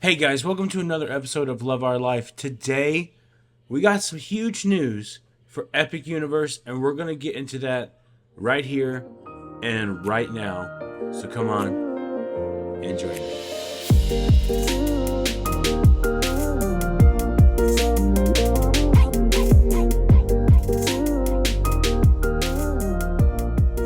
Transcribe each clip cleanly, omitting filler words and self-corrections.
Hey guys, welcome to another episode of Love Our Life. Today, we got some huge news for Epic Universe, and we're going to get into that right here and right now. So come on and join me.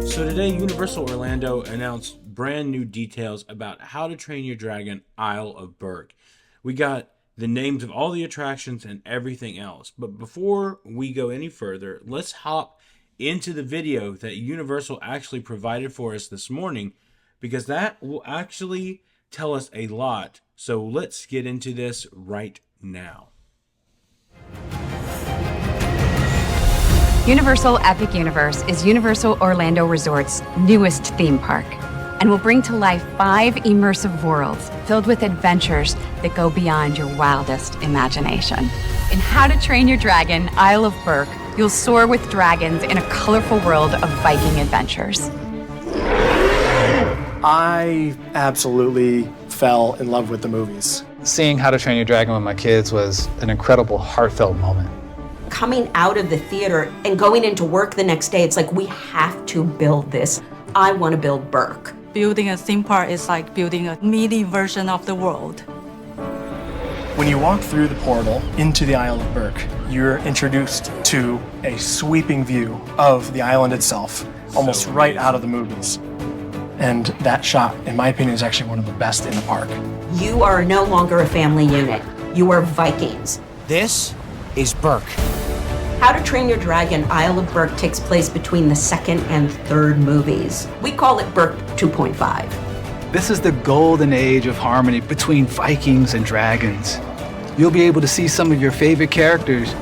So today, Universal Orlando announced brand new details about How to Train Your Dragon Isle of Berk. We got the names of all the attractions and everything else. But before we go any further, let's hop into the video that Universal actually provided for us this morning, because that will actually tell us a lot. So let's get into this right now. Universal Epic Universe is Universal Orlando Resort's newest theme park and will bring to life 5 immersive worlds filled with adventures that go beyond your wildest imagination. In How to Train Your Dragon Isle of Berk, you'll soar with dragons in a colorful world of Viking adventures. I absolutely fell in love with the movies. Seeing How to Train Your Dragon with my kids was an incredible, heartfelt moment. Coming out of the theater and going into work the next day, it's like, we have to build this. I want to build Berk. Building a theme park is like building a mini version of the world. When you walk through the portal into the Isle of Berk, you're introduced to a sweeping view of the island itself, almost right out of the movies. And that shot, in my opinion, is actually one of the best in the park. You are no longer a family unit. You are Vikings. This is Berk. How to Train Your Dragon Isle of Berk takes place between the second and third movies. We call it Berk 2.5. This is the golden age of harmony between Vikings and dragons. You'll be able to see some of your favorite characters.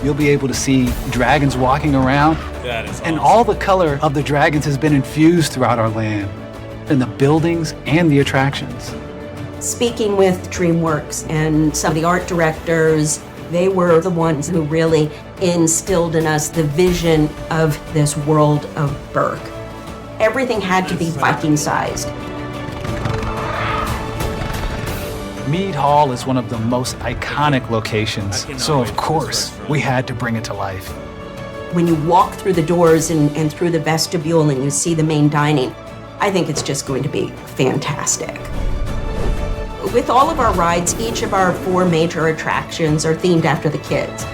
You'll be able to see dragons walking around. That is awesome. And all the color of the dragons has been infused throughout our land, in the buildings and the attractions. Speaking with DreamWorks and some of the art directors, they were the ones who really instilled in us the vision of this world of Berk. Everything had to be Viking-sized. Mead Hall is one of the most iconic locations, so of course we had to bring it to life. When you walk through the doors and through the vestibule and you see the main dining, I think it's just going to be fantastic. With all of our rides, each of our 4 major attractions are themed after the kids.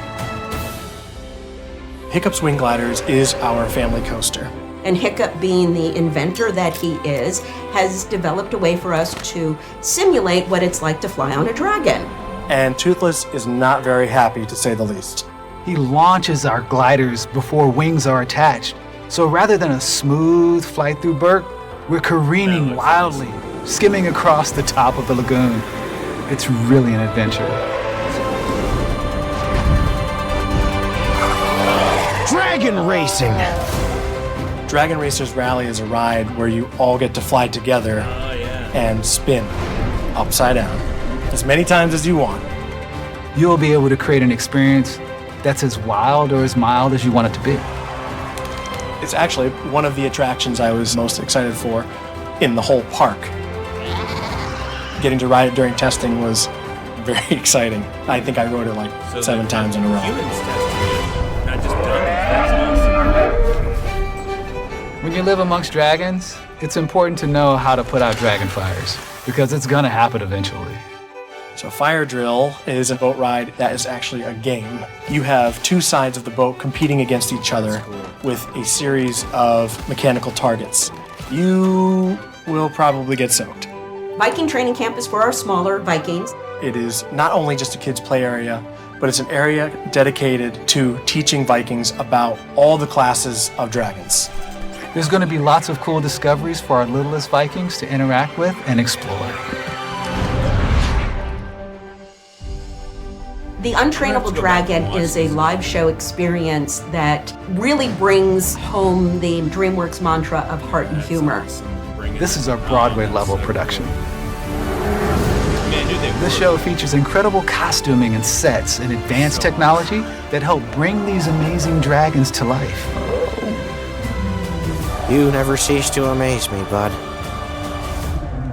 Hiccup's Wing Gliders is our family coaster. And Hiccup, being the inventor that he is, has developed a way for us to simulate what it's like to fly on a dragon. And Toothless is not very happy, to say the least. He launches our gliders before wings are attached. So rather than a smooth flight through Berk, we're careening wildly, skimming across the top of the lagoon. It's really an adventure. Dragon racing. Dragon Racers Rally is a ride where you all get to fly together and spin upside down as many times as you want. You'll be able to create an experience that's as wild or as mild as you want it to be. It's actually one of the attractions I was most excited for in the whole park. Getting to ride it during testing was very exciting. I think I rode it like 7 times in a row. Humans testing it, not just dummies. That's awesome. When you live amongst dragons, it's important to know how to put out dragon fires, because it's gonna happen eventually. So Fire Drill is a boat ride that is actually a game. You have 2 sides of the boat competing against each other with a series of mechanical targets. You will probably get soaked. Viking Training Camp is for our smaller Vikings. It is not only just a kids' play area, but it's an area dedicated to teaching Vikings about all the classes of dragons. There's gonna be lots of cool discoveries for our littlest Vikings to interact with and explore. The Untrainable Dragon is a live show experience that really brings home the DreamWorks mantra of heart and humor. This is our Broadway-level production. This show features incredible costuming and sets and advanced technology that help bring these amazing dragons to life. You never cease to amaze me, bud.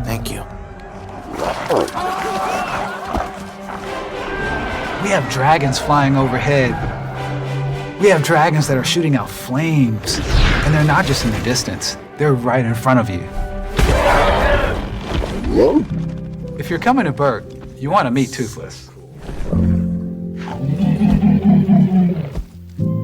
Thank you. We have dragons flying overhead. We have dragons that are shooting out flames. And they're not just in the distance, they're right in front of you. If you're coming to Berk, you want to meet Toothless.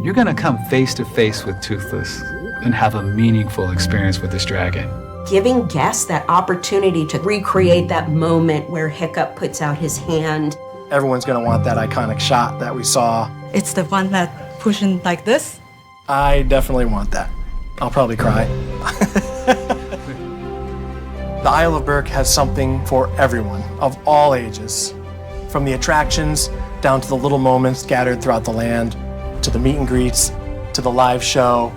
You're gonna come face to face with Toothless and have a meaningful experience with this dragon. Giving guests that opportunity to recreate that moment where Hiccup puts out his hand. Everyone's gonna want that iconic shot that we saw. It's the one that pushing like this. I definitely want that. I'll probably cry. The Isle of Berk has something for everyone, of all ages. From the attractions, down to the little moments scattered throughout the land, to the meet and greets, to the live show.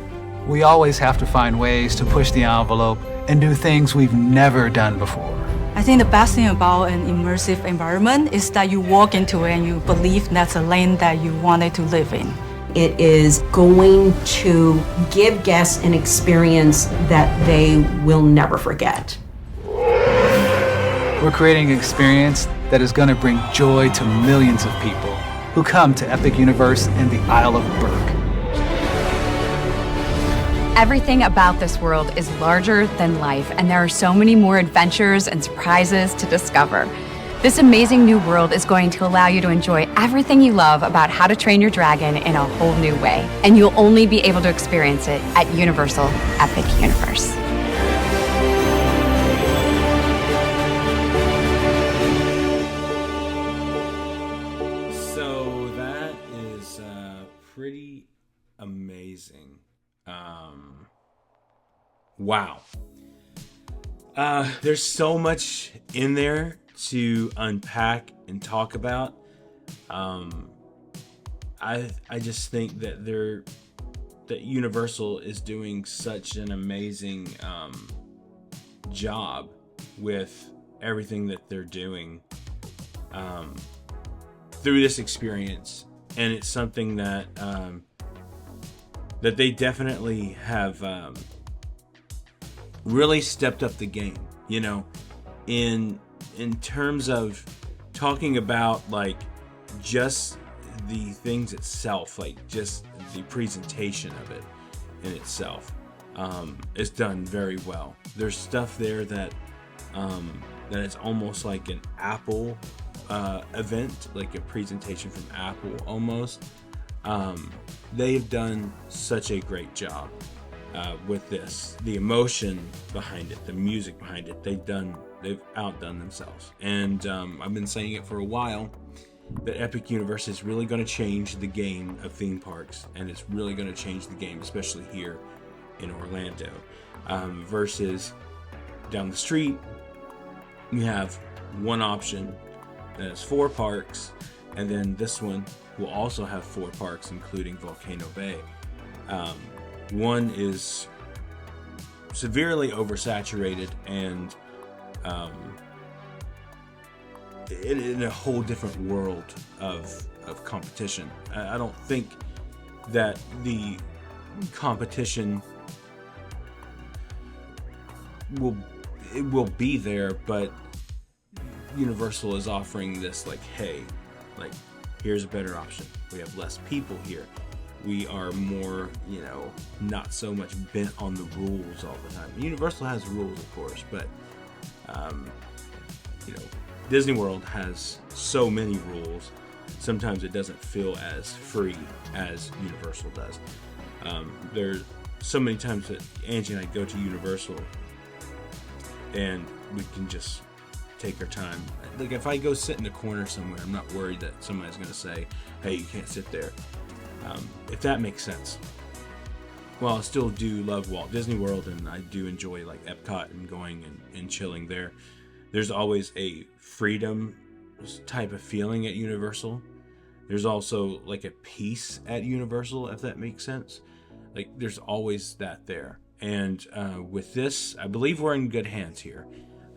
We always have to find ways to push the envelope and do things we've never done before. I think the best thing about an immersive environment is that you walk into it and you believe that's a lane that you wanted to live in. It is going to give guests an experience that they will never forget. We're creating an experience that is going to bring joy to millions of people who come to Epic Universe and the Isle of Berk. Everything about this world is larger than life, and there are so many more adventures and surprises to discover. This amazing new world is going to allow you to enjoy everything you love about How to Train Your Dragon in a whole new way, and you'll only be able to experience it at Universal Epic Universe. So that is pretty amazing. Wow. There's so much in there to unpack and talk about. I just think that Universal is doing such an amazing job with everything that they're doing through this experience, and it's something that that they definitely have really stepped up the game, you know, in terms of talking about like just the things itself, like just the presentation of it in itself is done very well. There's stuff there that is almost like an Apple event, like a presentation from Apple almost. They've done such a great job with this. The emotion behind it, the music behind it, they've outdone themselves. And I've been saying it for a while that Epic Universe is really going to change the game of theme parks, and it's really going to change the game, especially here in Orlando. Versus down the street, you have one option that has 4 parks, and then this one will also have 4 parks, including Volcano Bay. One is severely oversaturated and in a whole different world of competition. I don't think that the competition will be there, but Universal is offering this like, hey, like, here's a better option. We have less people here. We are more, not so much bent on the rules all the time. Universal has rules, of course, but Disney World has so many rules. Sometimes it doesn't feel as free as Universal does. There's so many times that Angie and I go to Universal and we can just take our time. Like if I go sit in a corner somewhere, I'm not worried that somebody's going to say, hey, you can't sit there. If that makes sense. Well, I still do love Walt Disney World, and I do enjoy like Epcot and going and chilling there. There's always a freedom type of feeling at Universal. There's also like a peace at Universal, if that makes sense. Like there's always that there. And with this, I believe we're in good hands here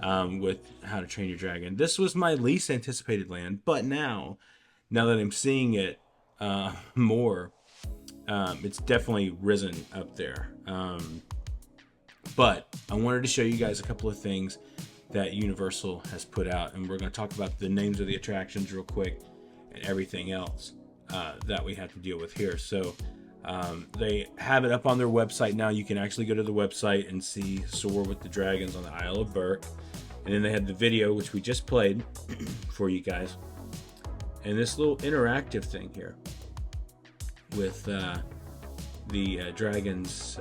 with How to Train Your Dragon. This was my least anticipated land, but now that I'm seeing it more, it's definitely risen up there. But I wanted to show you guys a couple of things that Universal has put out, and we're going to talk about the names of the attractions real quick, and everything else that we have to deal with here. So they have it up on their website now. You can actually go to the website and see Soar with the Dragons on the Isle of Berk. And then they had the video, which we just played for you guys. And this little interactive thing here with the dragons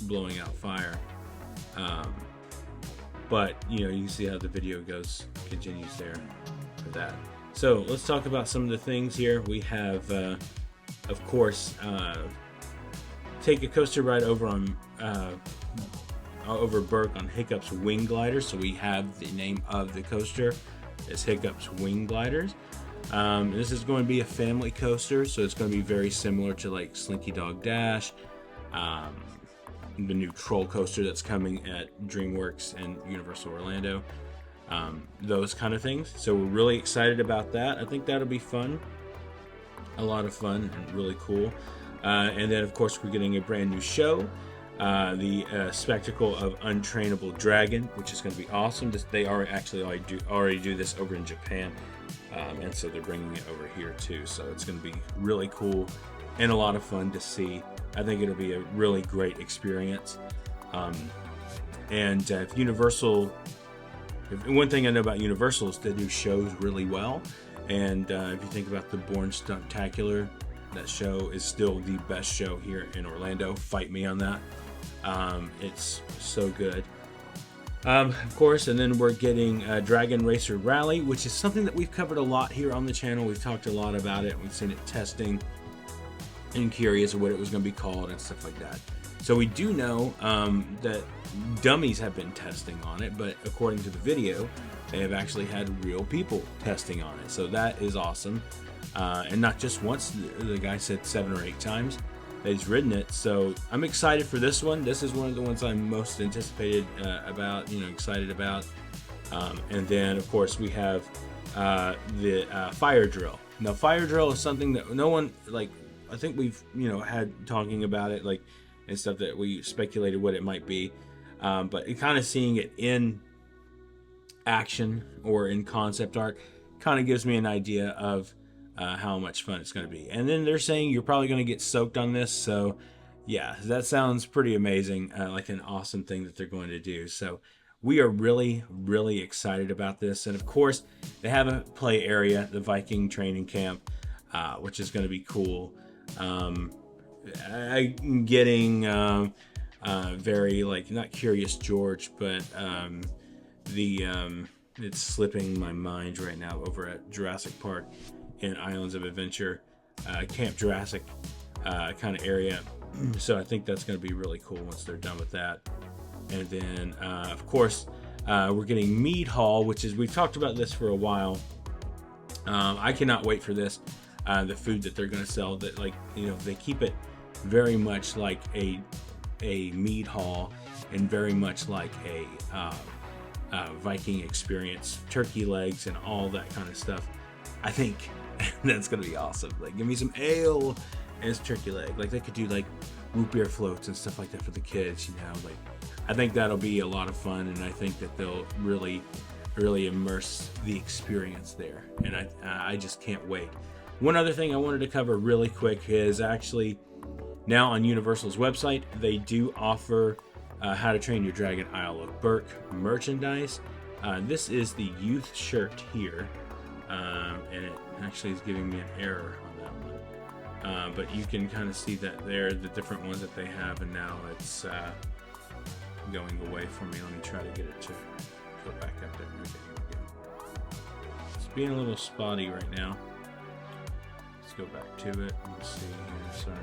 blowing out fire. But, you know, you can see how the video continues there for that. So let's talk about some of the things here. We have, of course, take a coaster ride over on over Berk on Hiccup's Wing Gliders. So we have the name of the coaster is Hiccup's Wing Gliders. This is going to be a family coaster, so it's going to be very similar to like Slinky Dog Dash, the new Troll coaster that's coming at DreamWorks and Universal Orlando, those kind of things. So we're really excited about that. I think that'll be fun, a lot of fun and really cool. And then of course we're getting a brand new show, the Spectacle of Untrainable Dragon, which is going to be awesome. They already do this over in Japan, and so they're bringing it over here too. So it's going to be really cool and a lot of fun to see. I think it'll be a really great experience. And if Universal, one thing I know about Universal is they do shows really well. And if you think about the Bourne Stuntacular, that show is still the best show here in Orlando. Fight me on that. It's so good. Of course, and then we're getting Dragon Racer Rally, which is something that we've covered a lot here on the channel. We've talked a lot about it. We've seen it testing and curious of what it was going to be called and stuff like that. So we do know that dummies have been testing on it, but according to the video, they have actually had real people testing on it. So that is awesome. And not just once, the guy said 7 or 8 times that he's ridden it. So I'm excited for this one. This is one of the ones I'm most anticipated excited about. And then of course we have the fire drill. Now fire drill is something that no one, like, I think we've had talking about it, like, and stuff that we speculated what it might be, but it kind of seeing it in action or in concept art kind of gives me an idea of how much fun it's going to be. And then they're saying you're probably going to get soaked on this, so yeah, that sounds pretty amazing, like an awesome thing that they're going to do. So we are really, really excited about this. And of course, they have a play area, the Viking training camp, which is going to be cool. I'm getting very, like, not Curious George, but it's slipping my mind right now over at Jurassic Park in Islands of Adventure, Camp Jurassic kind of area. So I think that's going to be really cool once they're done with that. And then of course we're getting Mead Hall, which is, we've talked about this for a while. I cannot wait for this. The food that they're going to sell, that, like, they keep it very much like a mead hall and very much like a Viking experience, turkey legs and all that kind of stuff. I think that's going to be awesome. Like, give me some ale and it's turkey leg. Like, they could do like root beer floats and stuff like that for the kids, like, I think that'll be a lot of fun, and I think that they'll really, really immerse the experience there, and I just can't wait. One other thing I wanted to cover really quick is actually now on Universal's website, they do offer How to Train Your Dragon Isle of Berk merchandise. This is the youth shirt here, and it actually is giving me an error on that one. But you can kind of see that there, the different ones that they have, and now it's going away from me. Let me try to get it to go back up there. Okay, here we go. It's being a little spotty right now. Go back to it. Let's see here. Sorry,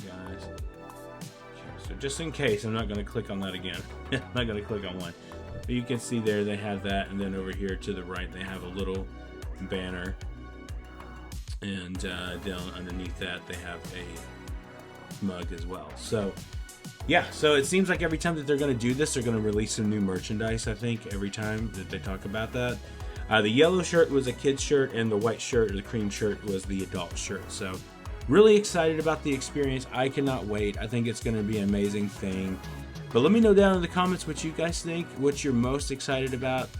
guys. Okay, so just in case, I'm not going to click on that again. I'm not going to click on one. But you can see there they have that, and then over here to the right they have a little banner, and down underneath that they have a mug as well. So yeah, so it seems like every time that they're going to do this, they're going to release some new merchandise. I think every time that they talk about that. The yellow shirt was a kid's shirt, and the white shirt, or the cream shirt, was the adult shirt. So really excited about the experience. I cannot wait. I think it's going to be an amazing thing. But let me know down in the comments what you guys think, what you're most excited about,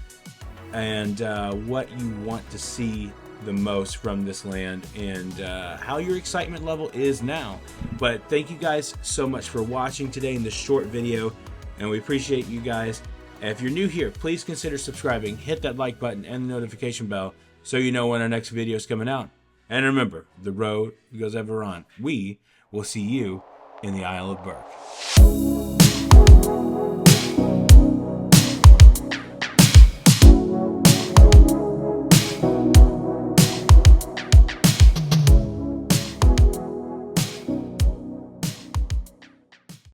and what you want to see the most from this land and how your excitement level is now. But thank you guys so much for watching today in this short video, and we appreciate you guys. And if you're new here, please consider subscribing, hit that like button and the notification bell so you know when our next video is coming out. And remember, the road goes ever on. We will see you in the Isle of Berk.